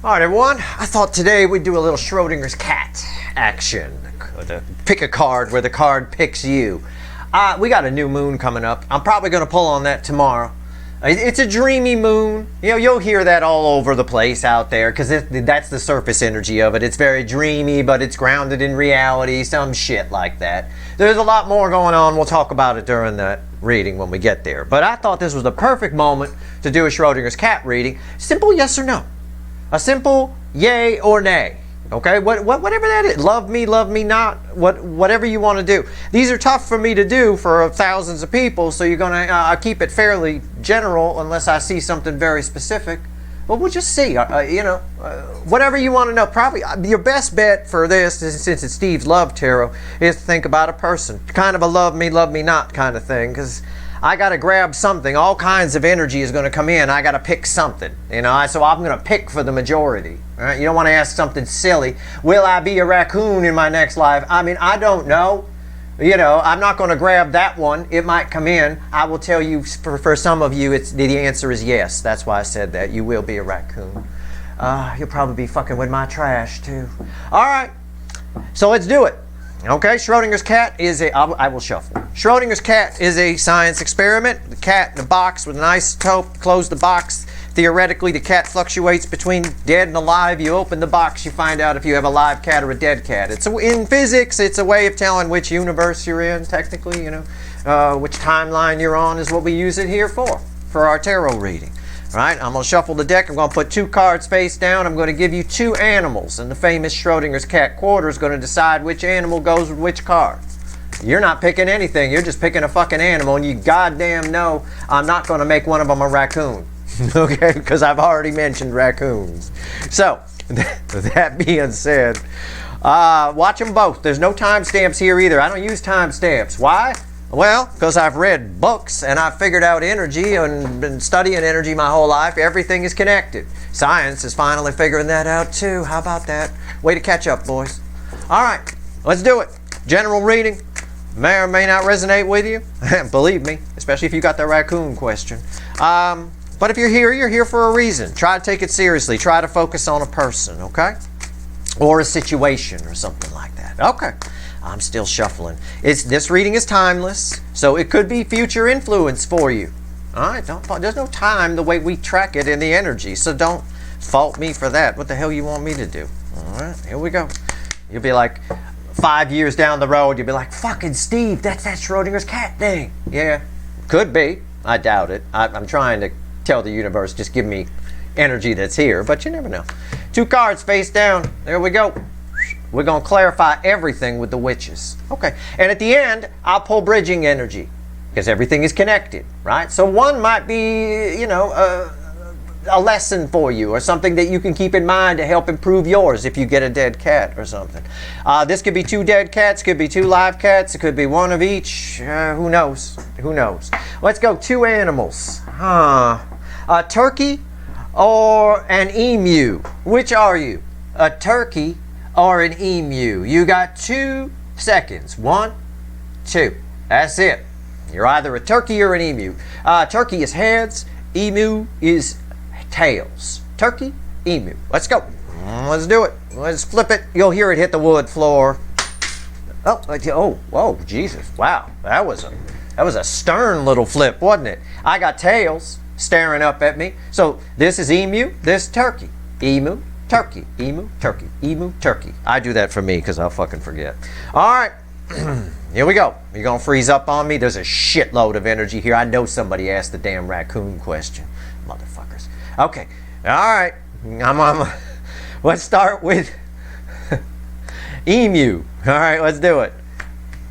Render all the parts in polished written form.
All right, everyone. I thought today we'd do a little Schrodinger's cat action. Pick a card where the card picks you. We got a new moon coming up. I'm probably going to pull on that tomorrow. It's a dreamy moon. You know, you'll hear that all over the place out there because that's the surface energy of it. It's very dreamy, but it's grounded in reality, some shit like that. There's a lot more going on. We'll talk about it during the reading when we get there. But I thought this was the perfect moment to do a Schrodinger's cat reading. Simple yes or no. A simple yay or nay. Okay, whatever that is. Love me not. Whatever you want to do. These are tough for me to do for thousands of people, so you're going to keep it fairly general unless I see something very specific. Well, we'll just see. Whatever you want to know. Probably your best bet for this, since it's Steve's Love Tarot, is to think about a person. Kind of a love me not kind of thing, because I got to grab something. All kinds of energy is going to come in. I got to pick something, so I'm going to pick for the majority. All right? You don't want to ask something silly. Will I be a raccoon in my next life? I mean, I don't know. I'm not going to grab that one. It might come in. I will tell you, for some of you, the answer is yes. That's why I said that. You will be a raccoon. You'll probably be fucking with my trash, too. All right. So let's do it. Okay, Schrodinger's cat is I will shuffle. Schrodinger's cat is a science experiment. The cat in a box with an isotope. Close the box. Theoretically, the cat fluctuates between dead and alive. You open the box, you find out if you have a live cat or a dead cat. In physics, it's a way of telling which universe you're in, technically, which timeline you're on is what we use it here for our tarot reading. All right, I'm going to shuffle the deck. I'm going to put two cards face down. I'm going to give you two animals, and the famous Schrodinger's cat quarter is going to decide which animal goes with which card. You're not picking anything. You're just picking a fucking animal, and you goddamn know I'm not going to make one of them a raccoon. Okay, because I've already mentioned raccoons. So, that being said, watch them both. There's no timestamps here either. I don't use timestamps. Why? Well, because I've read books and I've figured out energy and been studying energy my whole life. Everything is connected. Science is finally figuring that out too. How about that? Way to catch up, boys. All right, let's do it. General reading may or may not resonate with you. Believe me, especially if you got the raccoon question. But if you're here for a reason. Try to take it seriously. Try to focus on a person, okay? Or a situation or something like that. Okay. I'm still shuffling. This reading is timeless, so it could be future influence for you. All right, there's no time the way we track it in the energy, so don't fault me for that. What the hell you want me to do? All right, here we go. You'll be like 5 years down the road, you'll be like, fucking Steve, that's that Schrodinger's cat thing. Yeah, could be. I doubt it. I'm trying to tell the universe, just give me energy that's here, but you never know. Two cards face down. There we go. We're going to clarify everything with the witches. Okay. And at the end, I'll pull bridging energy because everything is connected, right? So one might be, a lesson for you or something that you can keep in mind to help improve yours if you get a dead cat or something. This could be two dead cats, could be two live cats, it could be one of each. Who knows? Who knows? Let's go. Two animals. A turkey or an emu? Which are you? A turkey or an emu? You got 2 seconds. 1, 2. That's it. You're either a turkey or an emu. Turkey is heads. Emu is tails. Turkey, emu. Let's go. Let's do it. Let's flip it. You'll hear it hit the wood floor. Oh, Jesus. Wow. That was a stern little flip, wasn't it? I got tails staring up at me. So this is emu, this turkey. Emu, turkey, emu, turkey, emu, turkey. I do that for me because I'll fucking forget. All right, here we go. You're going to freeze up on me? There's a shitload of energy here. I know somebody asked the damn raccoon question. Motherfuckers. Okay, all right. Let's start with emu. All right, let's do it.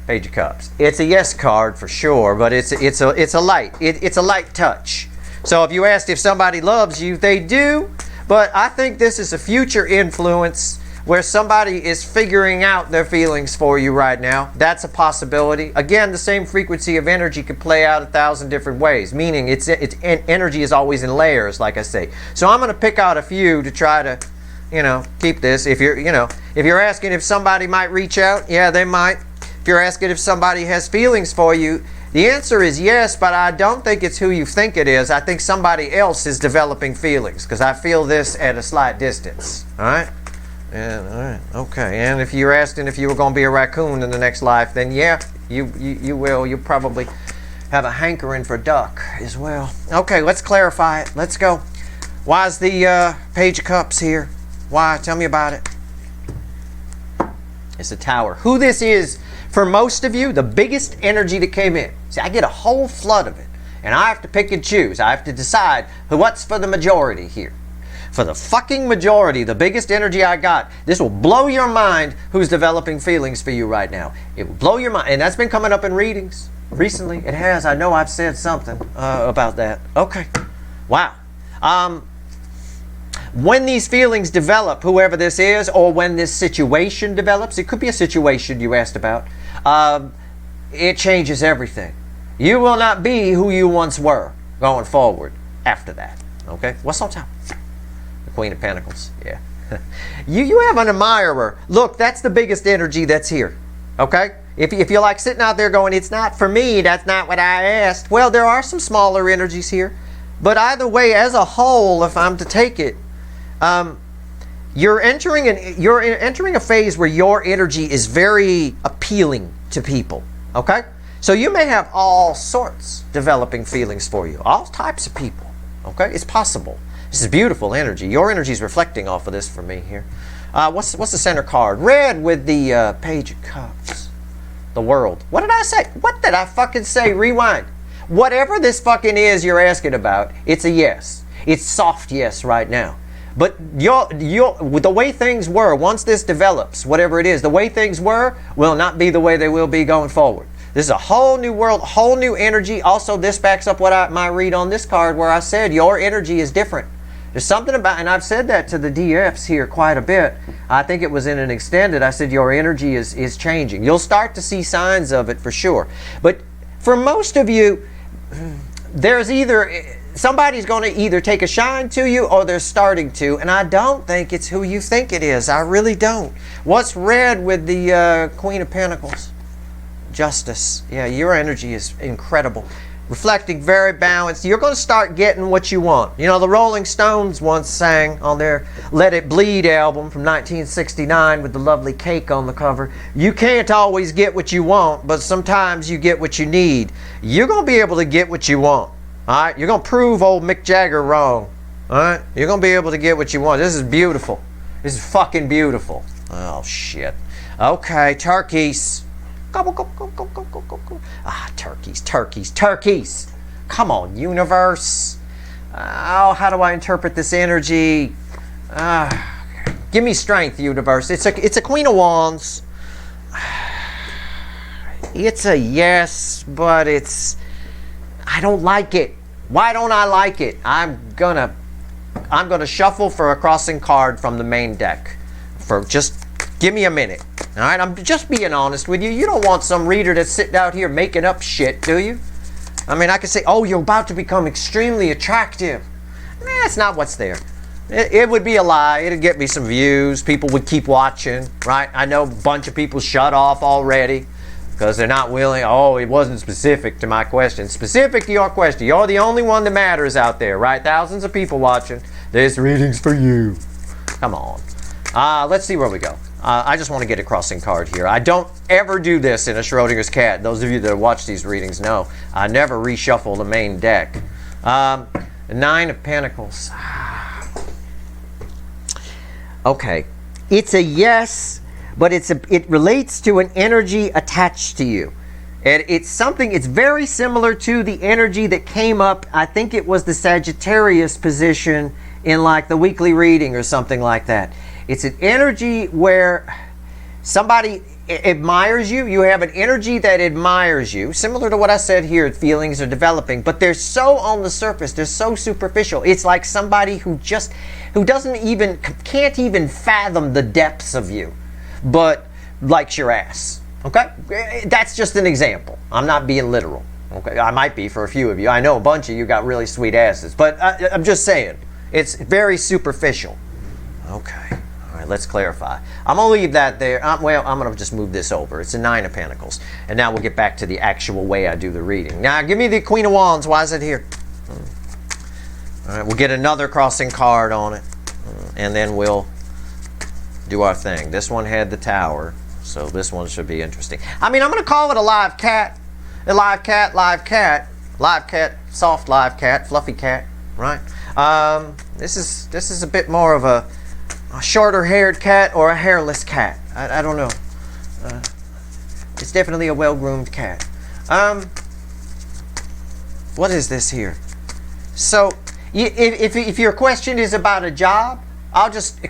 Page of Cups. It's a yes card for sure, but it's a light touch. So if you asked if somebody loves you, they do. But I think this is a future influence where somebody is figuring out their feelings for you right now. That's a possibility. Again, the same frequency of energy could play out 1,000 different ways, meaning energy is always in layers, like I say. So I'm going to pick out a few to try to, keep this. If you're asking if somebody might reach out, yeah, they might. If you're asking if somebody has feelings for you, The answer is yes, but I don't think it's who you think it is. I think somebody else is developing feelings, because I feel this at a slight distance. All right? And, all right, okay. And if you're asking if you were going to be a raccoon in the next life, then yeah, you will. You'll probably have a hankering for duck as well. Okay, let's clarify it. Let's go. Why is the Page of Cups here? Why? Tell me about it. It's the Tower. Who this is, for most of you, the biggest energy that came in. See, I get a whole flood of it, and I have to pick and choose. I have to decide what's for the majority here. For the fucking majority, the biggest energy I got, this will blow your mind who's developing feelings for you right now. It will blow your mind, and that's been coming up in readings recently. It has. I know I've said something about that. Okay. Wow. When these feelings develop, whoever this is, or when this situation develops, it could be a situation you asked about, it changes everything. You will not be who you once were going forward after that. Okay? What's on top? The Queen of Pentacles. Yeah. you have an admirer. Look, that's the biggest energy that's here. Okay? If you're like sitting out there going, it's not for me, that's not what I asked. Well, there are some smaller energies here. But either way, as a whole, if I'm to take it, you're entering a phase where your energy is very appealing to people. Okay? So you may have all sorts developing feelings for you. All types of people. Okay? It's possible. This is beautiful energy. Your energy is reflecting off of this for me here. What's the center card? Red with the Page of Cups. The World. What did I say? What did I fucking say? Rewind. Whatever this fucking is you're asking about, it's a yes. It's soft yes right now. But the way things were, once this develops, whatever it is, the way things were will not be the way they will be going forward. This is a whole new world, whole new energy. Also, this backs up what my read on this card where I said your energy is different. There's something about, and I've said that to the DFs here quite a bit. I think it was in an extended. I said your energy is changing. You'll start to see signs of it for sure. But for most of you, there's somebody's going to either take a shine to you or they're starting to, and I don't think it's who you think it is. I really don't. What's red with the Queen of Pentacles? Justice. Yeah, your energy is incredible. Reflecting, very balanced. You're going to start getting what you want. You know, the Rolling Stones once sang on their Let It Bleed album from 1969 with the lovely cake on the cover. You can't always get what you want, but sometimes you get what you need. You're going to be able to get what you want. All right? You're going to prove old Mick Jagger wrong. All right? You're going to be able to get what you want. This is beautiful. This is fucking beautiful. Oh, shit. Okay, turkeys. Go, go, go, go, go, go, go, go. Ah, turkeys, turkeys, turkeys. Come on, universe. Oh, how do I interpret this energy? Give me strength, universe. It's a Queen of Wands. It's a yes, but I don't like it. Why don't I like it? I'm gonna shuffle for a crossing card from the main deck. Just give me a minute. All right, I'm just being honest with you. You don't want some reader that's sitting out here making up shit, do you? I mean, I could say, oh, you're about to become extremely attractive. That's not what's there. It would be a lie. It'd get me some views. People would keep watching, right? I know a bunch of people shut off already because they're not willing. Oh, it wasn't specific to my question. Specific to your question. You're the only one that matters out there, right? Thousands of people watching. This reading's for you. Come on. Let's see where we go. I just want to get a crossing card here. I don't ever do this in a Schrodinger's cat. Those of you that watch these readings know. I never reshuffle the main deck. Nine of Pentacles. Okay. It's a yes, but it relates to an energy attached to you. And it's very similar to the energy that came up, I think it was the Sagittarius position in like the weekly reading or something like that. It's an energy where somebody admires you. You have an energy that admires you. Similar to what I said here, feelings are developing. But they're so on the surface. They're so superficial. It's like somebody who can't even fathom the depths of you, but likes your ass. Okay? That's just an example. I'm not being literal. Okay? I might be for a few of you. I know a bunch of you got really sweet asses. But I'm just saying. It's very superficial. Okay. right, let's clarify. I'm going to leave that there. Well, I'm going to just move this over. It's a 9 of Pentacles. And now we'll get back to the actual way I do the reading. Now, give me the Queen of Wands. Why is it here? All right, we'll get another crossing card on it. And then we'll do our thing. This one had the Tower, so this one should be interesting. I mean, I'm going to call it a live cat. A live cat, live cat. Live cat, soft live cat, fluffy cat, right? This is a bit more of a shorter haired cat or a hairless cat. I don't know. It's definitely a well-groomed cat. What is this here? So, if your question is about a job, I'll just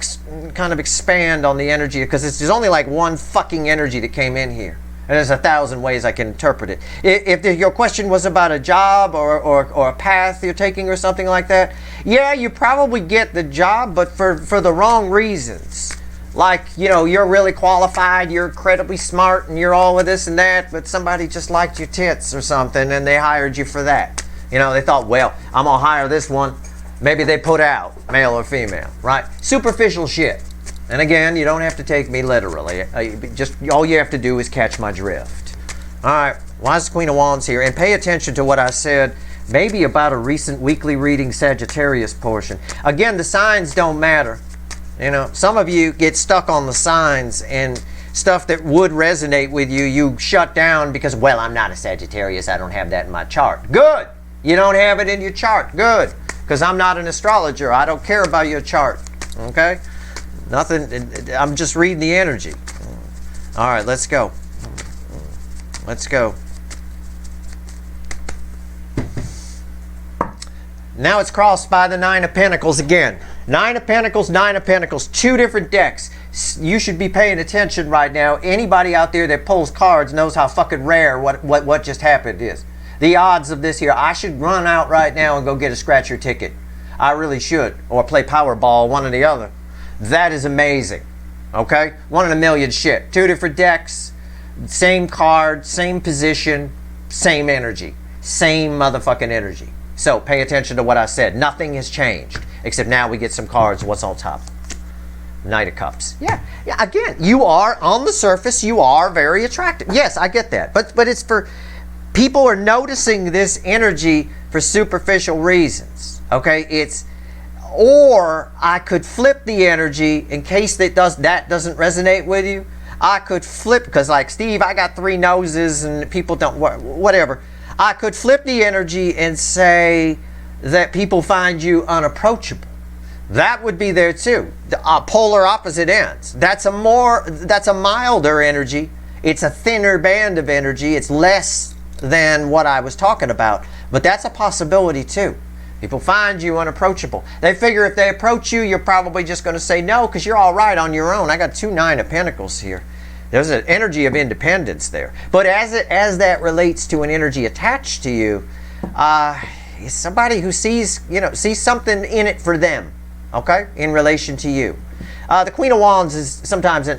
kind of expand on the energy, because there's only like one fucking energy that came in here. And there's 1,000 ways I can interpret it. If your question was about a job or a path you're taking or something like that, yeah, you probably get the job, but for the wrong reasons. Like, you know, you're really qualified, you're incredibly smart, and you're all of this and that, but somebody just liked your tits or something, and they hired you for that. You know, they thought, well, I'm going to hire this one. Maybe they put out, male or female, right? Superficial shit. And again, you don't have to take me literally. Just all you have to do is catch my drift. All right, why is the Queen of Wands here? And pay attention to what I said, maybe about a recent weekly reading Sagittarius portion. Again, the signs don't matter. You know, some of you get stuck on the signs, and stuff that would resonate with you, you shut down because, well, I'm not a Sagittarius. I don't have that in my chart. Good. You don't have it in your chart. Good. Because I'm not an astrologer. I don't care about your chart. Okay? Nothing. I'm just reading the energy. All right, let's go. Let's go. Now it's crossed by the 9 of Pentacles again. 9 of Pentacles, 9 of Pentacles. 2 different decks. You should be paying attention right now. Anybody out there that pulls cards knows how fucking rare what just happened is. The odds of this here, I should run out right now and go get a scratcher ticket. I really should. Or play Powerball, one or the other. That is amazing. Okay? 1 in a million shit. 2 different decks, same card, same position, same energy. Same motherfucking energy. So pay attention to what I said. Nothing has changed. Except now we get some cards. What's on top? Knight of Cups. Yeah. Again, you are, on the surface, you are very attractive. Yes, I get that. But it's for, people are noticing this energy for superficial reasons. Okay? Or I could flip the energy in case that doesn't resonate with you. I could flip, because like, Steve, I got 3 noses and people don't, whatever. I could flip the energy and say that people find you unapproachable. That would be there too. The polar opposite ends. That's a milder energy. It's a thinner band of energy. It's less than what I was talking about. But that's a possibility too. People find you unapproachable. They figure if they approach you, you're probably just going to say no because you're all right on your own. I got 2 9 of Pentacles here. There's an energy of independence there. But as that relates to an energy attached to you, is somebody who sees something in it for them, okay, in relation to you. The Queen of Wands is sometimes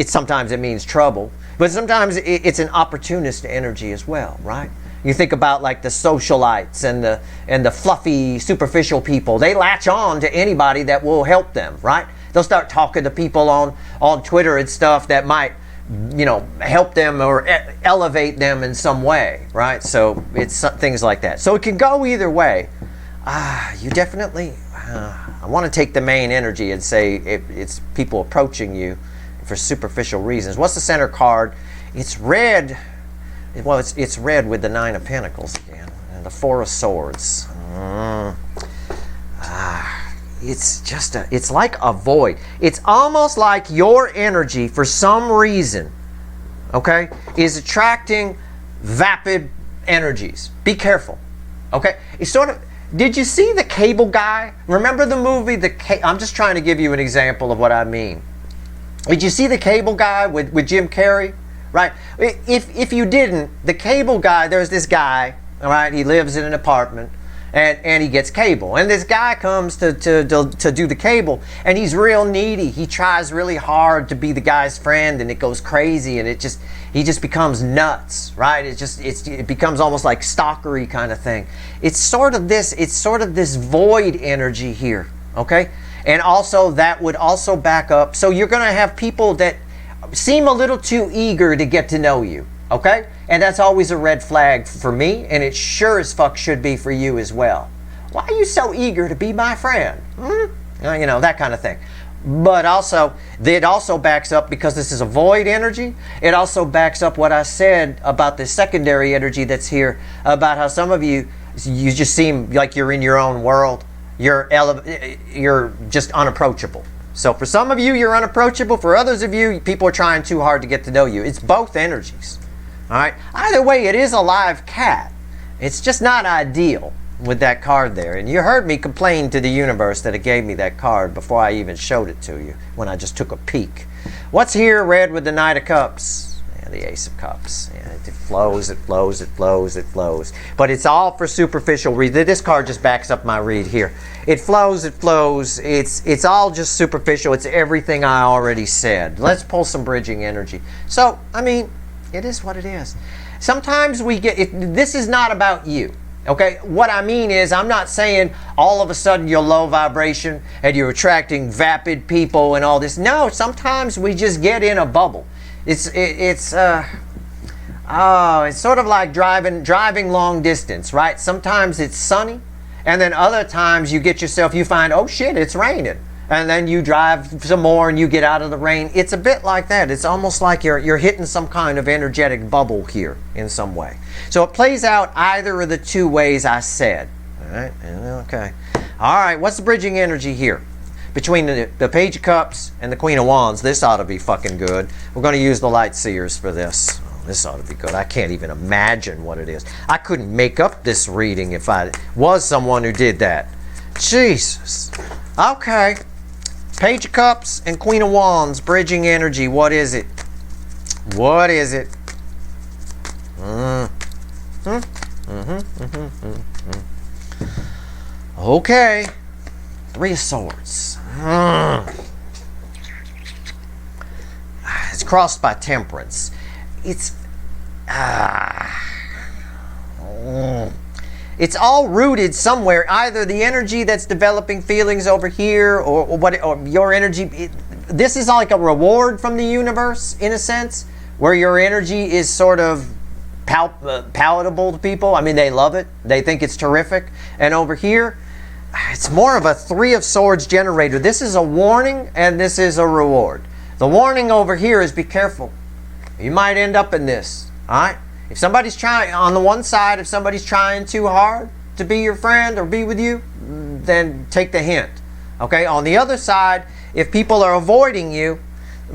sometimes it means trouble, but sometimes it's an opportunist energy as well, right? You think about like the socialites and the fluffy, superficial people. They latch on to anybody that will help them, right? They'll start talking to people on Twitter and stuff that might, help them or elevate them in some way, right? So it's things like that. So it can go either way. You definitely, I want to take the main energy and say it's people approaching you for superficial reasons. What's the center card? It's red. Well, it's red with the 9 of Pentacles again, and the 4 of Swords. It's like a void. It's almost like your energy, for some reason, okay, is attracting vapid energies. Be careful, okay? It's sort of. Did you see The Cable Guy? Remember the movie I'm just trying to give you an example of what I mean. Did you see The Cable Guy with Jim Carrey? Right? If you didn't, The Cable Guy, there's this guy, all right, he lives in an apartment and he gets cable. And this guy comes to do the cable, and he's real needy. He tries really hard to be the guy's friend, and it goes crazy, and he just becomes nuts, right? It becomes almost like stalkery kind of thing. It's sort of this void energy here, okay? And also that would also back up. So you're going to have people that seem a little too eager to get to know you. Okay? And that's always a red flag for me, and it sure as fuck should be for you as well. Why are you so eager to be my friend? You know, that kind of thing. But also, it also backs up, because this is a void energy, it also backs up what I said about the secondary energy that's here, about how some of you just seem like you're in your own world. You're just unapproachable. So for some of you, you're unapproachable. For others of you, people are trying too hard to get to know you. It's both energies. All right. Either way, it is a live cat. It's just not ideal with that card there. And you heard me complain to the universe that it gave me that card before I even showed it to you, when I just took a peek. What's here? Red with the Knight of Cups. Yeah, the Ace of Cups. Yeah, it flows, it flows, it flows, it flows. But it's all for superficial read. This card just backs up my read here. It flows, it flows. It's all just superficial. It's everything I already said. Let's pull some bridging energy. So, I mean, it is what it is. Sometimes we get this is not about you. Okay, what I mean is, I'm not saying all of a sudden you're low vibration and you're attracting vapid people and all this. No, sometimes we just get in a bubble. It's sort of like driving long distance, right? Sometimes it's sunny, and then other times you find, oh shit, it's raining. And then you drive some more and you get out of the rain. It's a bit like that. It's almost like you're hitting some kind of energetic bubble here in some way. So it plays out either of the two ways I said. All right? Okay. All right, what's the bridging energy here? Between the Page of Cups and the Queen of Wands, this ought to be fucking good. We're going to use the Light Seers for this. Oh, this ought to be good. I can't even imagine what it is. I couldn't make up this reading if I was someone who did that. Jesus. Okay. Page of Cups and Queen of Wands, bridging energy. What is it? What is it? Okay. Three of Swords. It's crossed by Temperance. It's all rooted somewhere. Either the energy that's developing feelings over here, or your energy. This is like a reward from the universe, in a sense, where your energy is sort of palatable to people. I mean, they love it. They think it's terrific. And over here, it's more of a Three of Swords generator. This is a warning, and this is a reward. The warning over here is be careful. You might end up in this. All right? If somebody's trying, on the one side, if somebody's trying too hard to be your friend or be with you, then take the hint. Okay? On the other side, if people are avoiding you,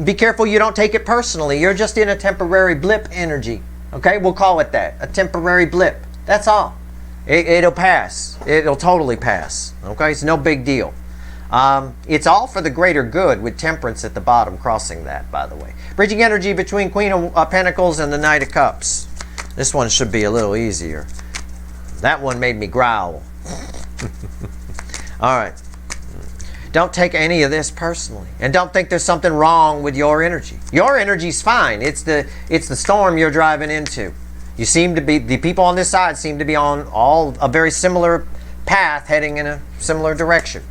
be careful you don't take it personally. You're just in a temporary blip energy. Okay? We'll call it that. A temporary blip. That's all. It'll pass. It'll totally pass. Okay? It's no big deal. It's all for the greater good, with Temperance at the bottom crossing that, by the way. Bridging energy between Queen of Pentacles and the Knight of Cups. This one should be a little easier. That one made me growl. All right. Don't take any of this personally. And don't think there's something wrong with your energy. Your energy's fine. It's the storm you're driving into. You seem to be, the people on this side seem to be on a very similar path, heading in a similar direction.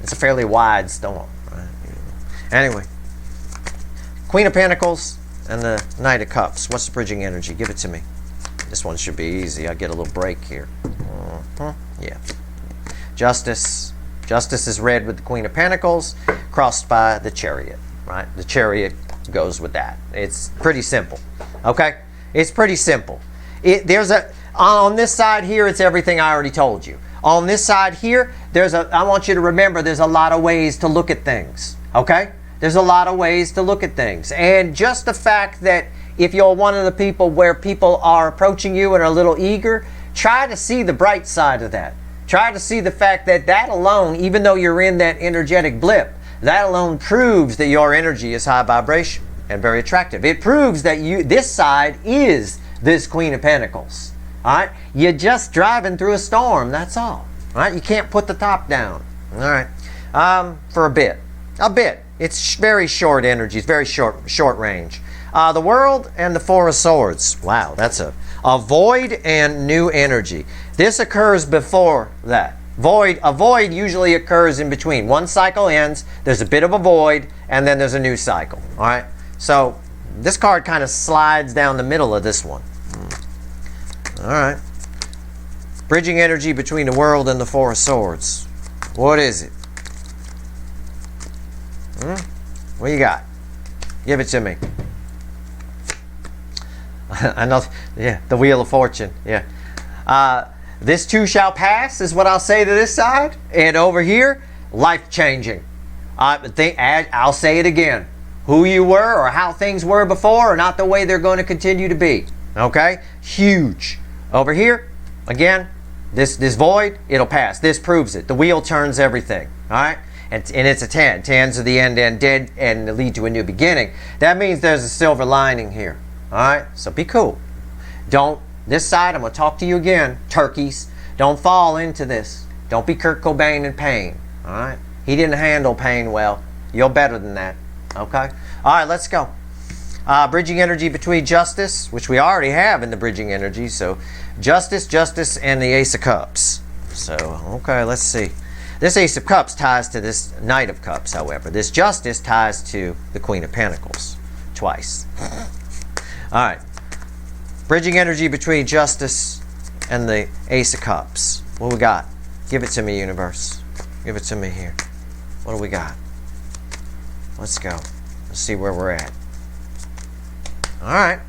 It's a fairly wide storm. Right? Anyway. Queen of Pentacles and the Knight of Cups. What's the bridging energy? Give it to me. This one should be easy. I get a little break here. Yeah. Justice. Justice is red with the Queen of Pentacles, crossed by the Chariot. Right? The Chariot goes with that. It's pretty simple. Okay? It's pretty simple. On this side here, it's everything I already told you. On this side here, I want you to remember there's a lot of ways to look at things. Okay? There's a lot of ways to look at things. And just the fact that if you're one of the people where people are approaching you and are a little eager, try to see the bright side of that. Try to see the fact that alone, even though you're in that energetic blip, that alone proves that your energy is high vibration and very attractive. It proves that this side is this Queen of Pentacles. All right? You're just driving through a storm, that's all. All right? You can't put the top down. All right? For a bit. A bit. It's very short energy. It's very short range. The World and the Four of Swords. Wow, that's a void and new energy. This occurs before that. A void usually occurs in between. One cycle ends, there's a bit of a void, and then there's a new cycle. All right? So this card kind of slides down the middle of this one. All right. Bridging energy between the world and the Four of Swords. What is it? What you got? Give it to me. I know, yeah, the Wheel of Fortune, yeah. This too shall pass is what I'll say to this side. And over here, life-changing. I'll say it again. Who you were or how things were before are not the way they're going to continue to be. Okay? Huge. Over here, again, this void, it'll pass. This proves it. The wheel turns everything. All right? And it's a 10. 10s are the end dead and lead to a new beginning. That means there's a silver lining here. All right? So be cool. This side, I'm going to talk to you again. Turkeys, don't fall into this. Don't be Kurt Cobain in pain. All right? He didn't handle pain well. You're better than that. Okay? All right, let's go. Bridging energy between justice, which we already have in the bridging energy. So justice, and the Ace of Cups. So, okay, let's see. This Ace of Cups ties to this Knight of Cups, however. This justice ties to the Queen of Pentacles. Twice. All right. Bridging energy between justice and the Ace of Cups. What we got? Give it to me, universe. Give it to me here. What do we got? Let's go. Let's see where we're at. All right.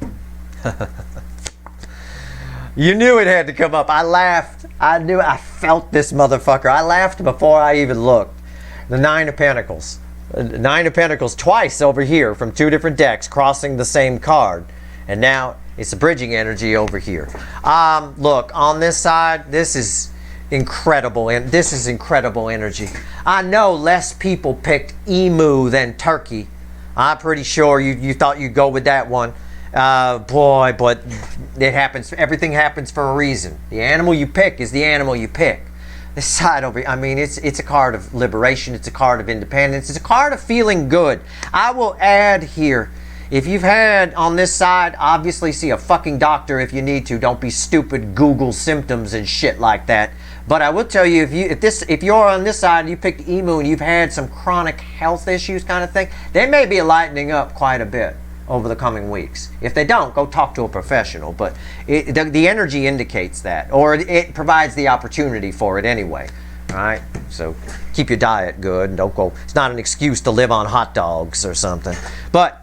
You knew it had to come up. I laughed. I felt this motherfucker. I laughed before I even looked. The Nine of Pentacles. Nine of Pentacles twice over here from two different decks crossing the same card. And now it's the bridging energy over here. Look, on this side, this is incredible. And this is incredible energy. I know less people picked emu than turkey. I'm pretty sure you thought you'd go with that one. Boy, but it happens. Everything happens for a reason. The animal you pick is the animal you pick. This side over here, I mean, it's a card of liberation. It's a card of independence. It's a card of feeling good. I will add here, if you've had on this side, obviously see a fucking doctor if you need to. Don't be stupid. Google symptoms and shit like that. But I will tell you, if you're on this side and you picked emu and you've had some chronic health issues kind of thing, they may be lightening up quite a bit over the coming weeks. If they don't, go talk to a professional. But the energy indicates that, or it provides the opportunity for it anyway. All right? So keep your diet good and don't go. It's not an excuse to live on hot dogs or something. But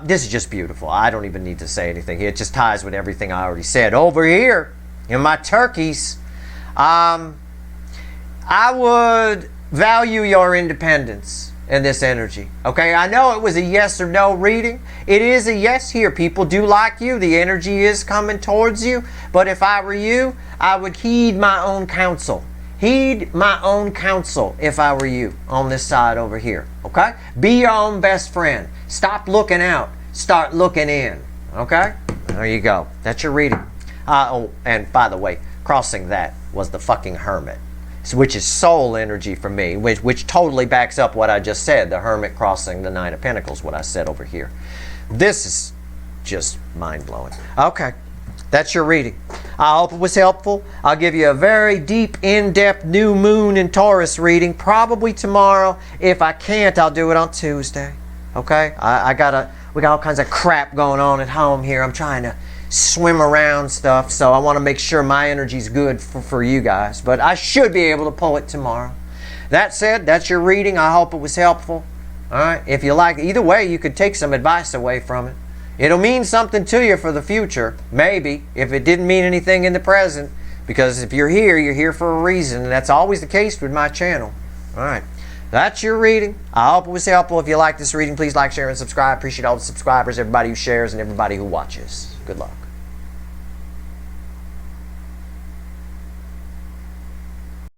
this is just beautiful. I don't even need to say anything here. It just ties with everything I already said. Over here, in my turkeys, I would value your independence in this energy. Okay, I know it was a yes or no reading. It is a yes here. People do like you. The energy is coming towards you. But if I were you, I would heed my own counsel. Heed my own counsel if I were you on this side over here. Okay? Be your own best friend. Stop looking out. Start looking in. Okay? There you go. That's your reading. Oh, and by the way, crossing that was the fucking Hermit, which is soul energy for me, which totally backs up what I just said. The Hermit crossing the Nine of Pentacles, what I said over here. This is just mind-blowing. Okay, that's your reading. I hope it was helpful. I'll give you a very deep, in-depth new moon in Taurus reading, probably tomorrow. If I can't, I'll do it on Tuesday. Okay? We got all kinds of crap going on at home here. I'm trying to swim around stuff, so I want to make sure my energy's good for you guys. But I should be able to pull it tomorrow. That said, that's your reading. I hope it was helpful. All right? If you like, either way, you could take some advice away from it. It'll mean something to you for the future, maybe, if it didn't mean anything in the present. Because if you're here for a reason, and that's always the case with my channel. All right. That's your reading. I hope it was helpful. If you like this reading, please like, share, and subscribe. Appreciate all the subscribers, everybody who shares, and everybody who watches. Good luck.